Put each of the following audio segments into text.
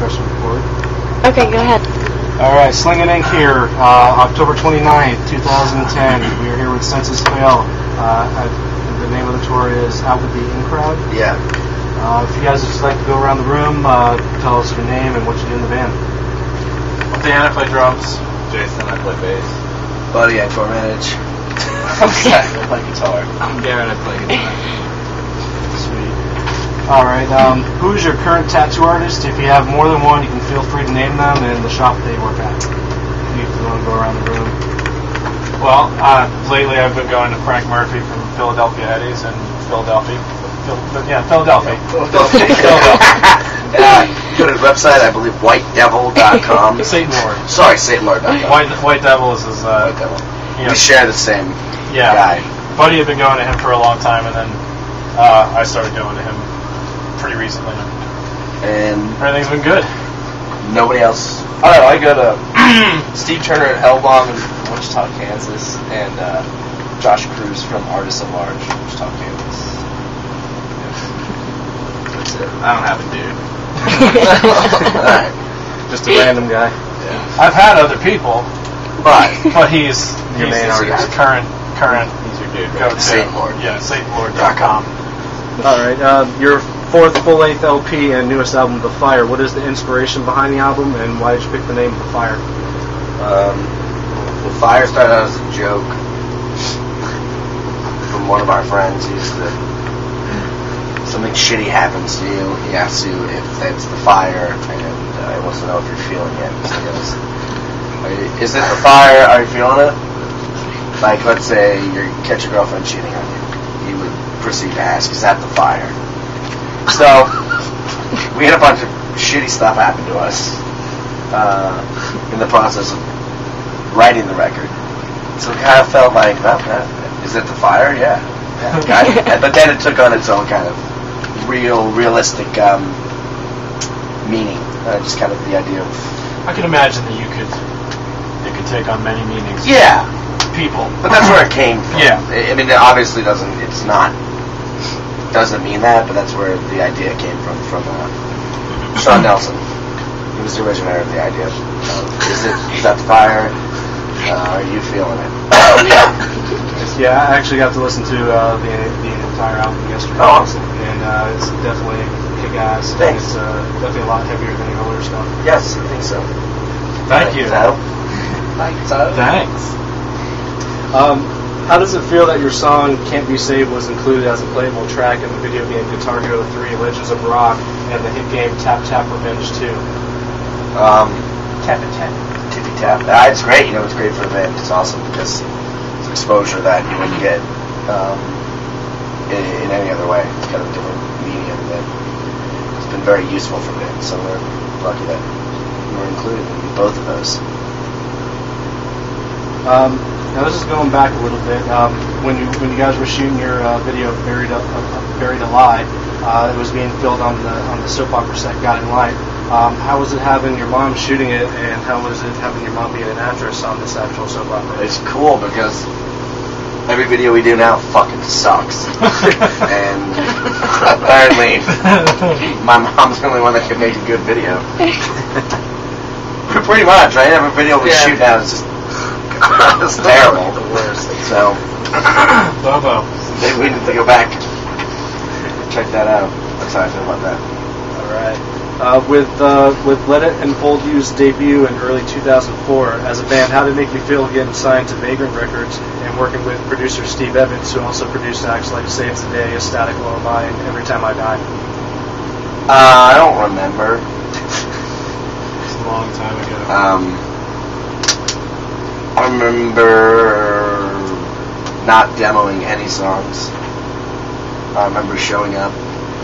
pressing record. Okay, go ahead. All right, Slinging Ink here, October 29th, 2010. We are here with Senses Fail. The name of the tour is Out With The In Crowd. Yeah. If you guys would just like to go around the room, tell us your name and what you do in the band. Dan, I play drums. Jason, I play bass. Buddy, I tour manage. I play guitar. I'm Garrett, I play guitar. Sweet. All right, who is your current tattoo artist? If you have more than one, you can feel free to name them and the shop they work at. If you want to go around the room. Well, lately I've been going to Frank Murphy from Philadelphia Eddie's in Philadelphia. Philadelphia. Go to the website, I believe, whitedevil.com. Satan Lord. Sorry, SatanLord.com. White Devil is his... White Devil. You know, we share the same guy. Buddy had been going to him for a long time, and then I started going to him pretty recently. And everything's been good. Nobody else? I don't know, I go to Steve Turner at Hellbomb in Wichita, Kansas, and Josh Cruz from Artists at Large, Wichita, Kansas. That's it. I don't have a dude. Right. Just a random guy. Yeah. I've had other people, but he's your main artist. Current. He's your dude. Go to Satan Lord. Yeah, SatanLord.com. All right, your fourth full-length LP and newest album, The Fire. What is the inspiration behind the album, and why did you pick the name The Fire? The Fire started out as a joke from one of our friends. Something shitty happens to you, he asks you if it's the fire, and he wants to know if you're feeling it. So he goes, is it the fire? Are you feeling it? Like, let's say you catch your girlfriend cheating on you. He would proceed to ask, is that the fire? So, we had a bunch of shitty stuff happen to us in the process of writing the record. So it kind of felt like, is it the fire? Yeah. But then it took on its own kind of realistic meaning. Just kind of the idea of... I can imagine that it could take on many meanings. Yeah. People. But that's where it came from. Yeah. I mean, it obviously doesn't mean that, but that's where the idea came from Sean Nelson. He was the originator of the idea. Is that the fire? Are you feeling it? Yeah, I actually got to listen to the entire album yesterday. Oh. And it's definitely kick-ass. Thanks. It's definitely a lot heavier than your older stuff. Yes, I think so. Thank you. Thanks. How does it feel that your song Can't Be Saved was included as a playable track in the video game Guitar Hero 3 Legends of Rock and the hit game Tap Tap Revenge 2? Tap and tap. Tippy tap. It's great. It's great for the band. It's awesome because it's exposure that you wouldn't get in any other way. It's kind of a different medium that has been very useful for bands. So we're lucky that we were included in both of those. Now this is going back a little bit. When you guys were shooting your video Buried Alive, it was being filmed on the soap opera set Guiding Light. How was it having your mom shooting it, and how was it having your mom being an actress on this actual soap opera? It's cool because every video we do now fucking sucks. And apparently my mom's the only one that can make a good video. Pretty much, right? Every video we shoot now is just it's terrible. The worst. So Bobo. maybe we need to go back and check that out. That's how I feel about that. All right. With Let It Unfold You's debut in early 2004, as a band, how did it make you feel getting signed to Vagrant Records and working with producer Steve Evans, who also produced acts like Saves the Day, A Static Lullaby, and Every Time I Die? I don't remember. It's a long time ago. I remember not demoing any songs. I remember showing up,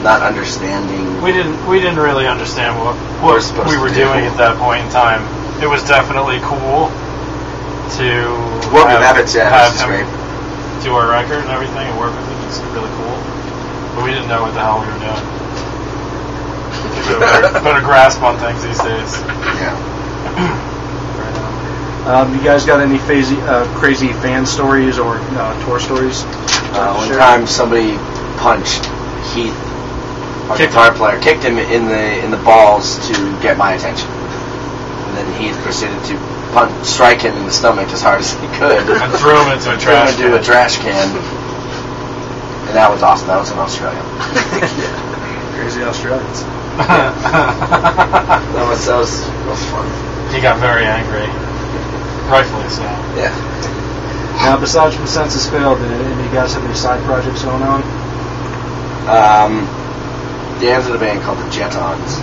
not understanding. We didn't really understand what we were doing at that point in time. It was definitely cool to have him do our record and everything and work with him. It's really cool. But we didn't know what the hell we were doing. Better grasp on things these days. Yeah. You guys got any crazy fan stories or tour stories? One time somebody punched Heath our guitar player, kicked him in the balls to get my attention. And then he proceeded to strike him in the stomach as hard as he could. And threw him into a trash can. And that was awesome. That was in Australia. Crazy Australians. that was fun. He got very angry. Rightfully so. Yeah. Now, besides from Senses Failed, did any of you guys have any side projects going on? Dan's in a band called the Jetons.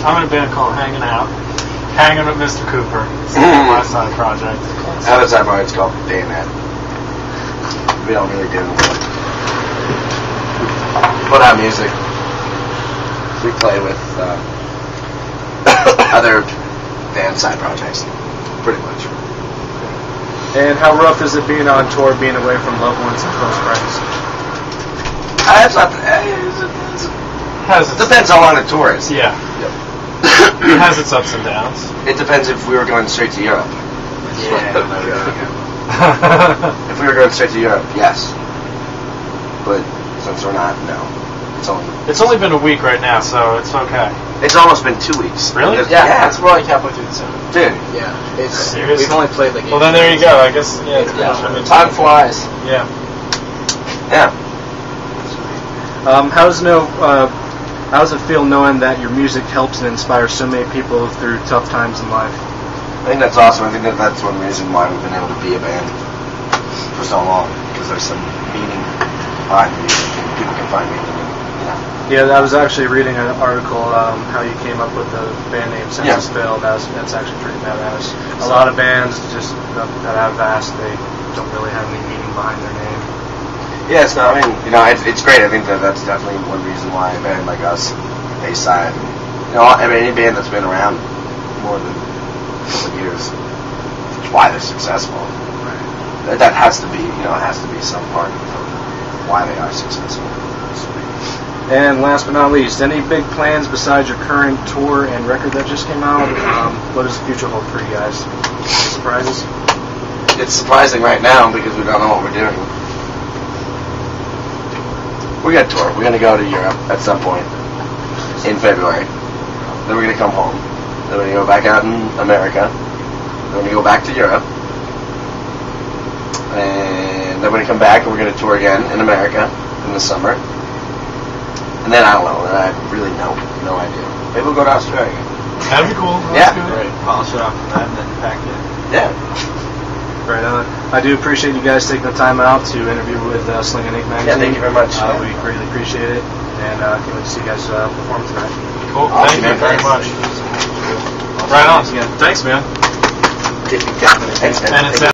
I'm in a band called Hanging Out. Hanging with Mr. Cooper. It's my side project. I have a side project called Bayonet. We don't really do put out music. We play with other band side projects, pretty much. And how rough is it being on tour, being away from loved ones and close friends? It depends how long the tour is. Yeah. Yep. It has its ups and downs. It depends if we were going straight to Europe. Yeah. If we were going straight to Europe, yes. But since we're not, no. It's only been a week right now, so it's okay. It's almost been 2 weeks. Really? Yeah. It's more like halfway through December. Dude. Yeah. Seriously? We've only played like 8 Well, then there you go. I guess, yeah. I mean, time flies. Yeah. Yeah. How does it feel knowing that your music helps and inspires so many people through tough times in life? I think that's awesome. I think that's one reason why we've been able to be a band for so long, because there's some meaning behind the music, and people can find meaning in it. Yeah, I was actually reading an article how you came up with the band name Senses Failed. That's actually pretty badass. A lot of bands just that I've asked, they don't really have any meaning behind their name. Yeah, it's it's great. I think that's definitely one reason why a band like us, A-Side, any band that's been around more than a couple of years, why they're successful. Right. That has to be, some part of why they are successful. And last but not least, any big plans besides your current tour and record that just came out? What does the future hold for you guys? Any surprises? It's surprising right now because we don't know what we're doing. We're going to tour. We're going to go to Europe at some point in February. Then we're going to come home. Then we're going to go back out in America. Then we're going to go back to Europe. And then we're going to come back and we're going to tour again in America in the summer. And then I don't know. I really no idea. Maybe we'll go to Australia. That'd be cool. That's good. Right. Polish it off from that and then pack it. Yeah. Right on. I do appreciate you guys taking the time out to interview with Sling and Ink Magazine. Yeah, thank you very much. We greatly appreciate it. And I can't wait to see you guys perform tonight. Cool. Awesome, Thank you very much. Right on. Thanks, man. Thanks, man. And it's